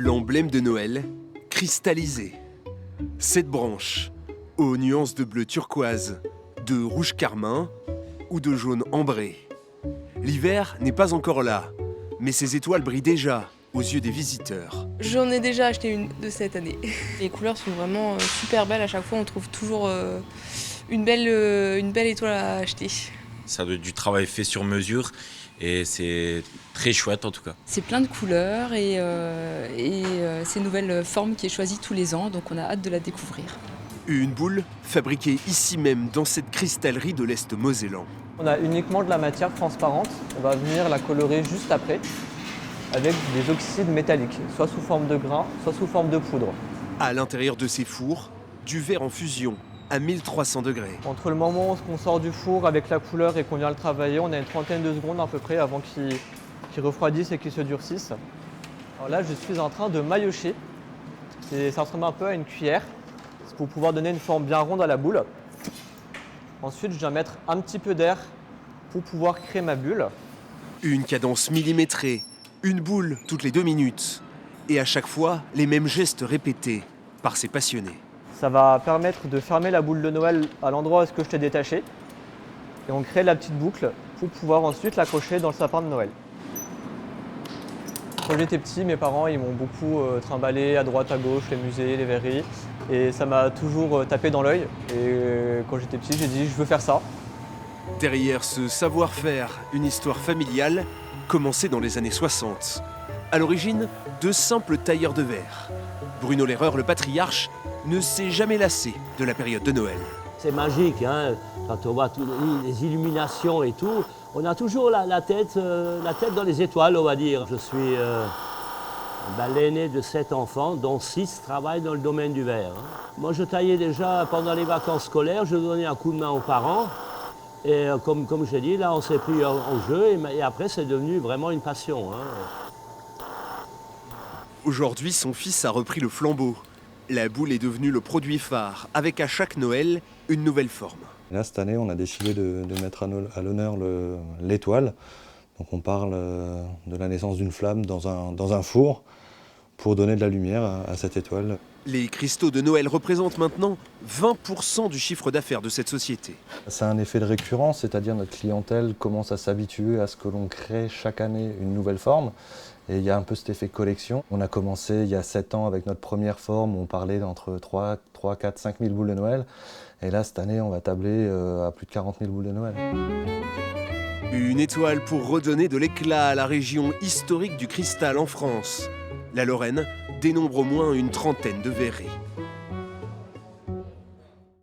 L'emblème de Noël, cristallisé. 7 branches, aux nuances de bleu turquoise, de rouge carmin ou de jaune ambré. L'hiver n'est pas encore là, mais ces étoiles brillent déjà aux yeux des visiteurs. J'en ai déjà acheté une de cette année. Les couleurs sont vraiment super belles, à chaque fois on trouve toujours une belle étoile à acheter. Ça doit être du travail fait sur mesure et c'est très chouette en tout cas. C'est plein de couleurs et c'est une nouvelle forme qui est choisie tous les ans, donc on a hâte de la découvrir. Une boule fabriquée ici même dans cette cristallerie de l'Est mosellan. On a uniquement de la matière transparente, on va venir la colorer juste après avec des oxydes métalliques, soit sous forme de grains, soit sous forme de poudre. À l'intérieur de ces fours, du verre en fusion à 1300 degrés. Entre le moment où on sort du four avec la couleur et qu'on vient le travailler, on a une trentaine de secondes à peu près avant qu'il refroidisse et qu'il se durcisse. Alors là, je suis en train de maillotcher. Ça ressemble un peu à une cuillère. C'est pour pouvoir donner une forme bien ronde à la boule. Ensuite, je viens mettre un petit peu d'air pour pouvoir créer ma bulle. Une cadence millimétrée, une boule toutes les 2 minutes. Et à chaque fois, les mêmes gestes répétés par ces passionnés. Ça va permettre de fermer la boule de Noël à l'endroit où est-ce que je t'ai détaché. Et on crée la petite boucle pour pouvoir ensuite l'accrocher dans le sapin de Noël. Quand j'étais petit, mes parents ils m'ont beaucoup trimballé à droite, à gauche, les musées, les verreries. Et ça m'a toujours tapé dans l'œil. Et quand j'étais petit, j'ai dit je veux faire ça. Derrière ce savoir-faire, une histoire familiale commencée dans les années 60. À l'origine, de simples tailleurs de verre. Bruno Lerreur, le patriarche, ne s'est jamais lassé de la période de Noël. C'est magique, hein, quand on voit toutes les illuminations et tout. On a toujours la tête dans les étoiles, on va dire. Je suis l'aîné de 7 enfants, dont 6 travaillent dans le domaine du verre. Moi, je taillais déjà pendant les vacances scolaires, je donnais un coup de main aux parents. Et comme j'ai dit, là, on s'est pris au jeu et après, c'est devenu vraiment une passion. Hein. Aujourd'hui, son fils a repris le flambeau. La boule est devenue le produit phare, avec à chaque Noël une nouvelle forme. Là, cette année, on a décidé de mettre à l'honneur l'étoile. Donc on parle de la naissance d'une flamme dans un four pour donner de la lumière à cette étoile. Les cristaux de Noël représentent maintenant 20% du chiffre d'affaires de cette société. C'est un effet de récurrence, c'est-à-dire notre clientèle commence à s'habituer à ce que l'on crée chaque année une nouvelle forme. Et il y a un peu cet effet collection. On a commencé il y a 7 ans avec notre première forme, on parlait d'entre 3, 4, 5 000 boules de Noël. Et là, cette année, on va tabler à plus de 40 000 boules de Noël. Une étoile pour redonner de l'éclat à la région historique du cristal en France. La Lorraine dénombre au moins une trentaine de verreries.